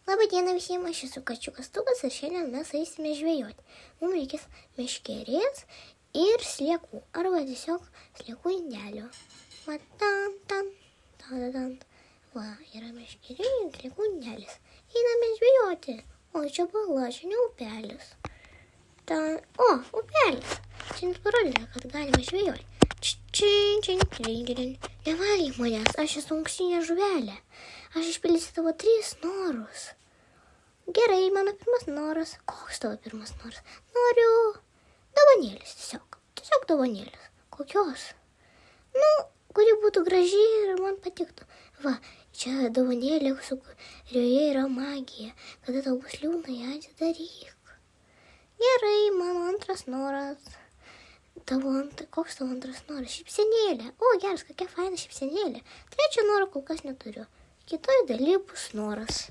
Labadiena visiems, aš esu Kačiukas Tukas ir šiandien mes eisime žvejoti. Mums reikės meškerės ir sliekų, arba tiesiog sliekų indelio. Va, va, yra meškerė ir sliekų indelis. Einame žvejoti. O, čia Balažinio upelis. Upelis. Čia parodyta, kad galima žvejoti. Nevalyk manęs, aš esu auksinė žuvelė. Aš išpildysiu tavo 3 norus. Gerai, mano pirmas noras. Koks tavo pirmas noras? Noriu dovanėlės tiesiog. Tiesiog dovanėlės. Kokios? Kuri būtų graži ir man patiktų. Va, čia dovanėlė, kurioje yra magija. Kada tau bus liūdna, ją atidaryk. Gerai, mano antras noras. Koks tavo antras noras? Šypsenėlė. O, geras, kokia faina šypsenėlė. Trečio noro kol kas neturiu. Kitoj daly bus noras.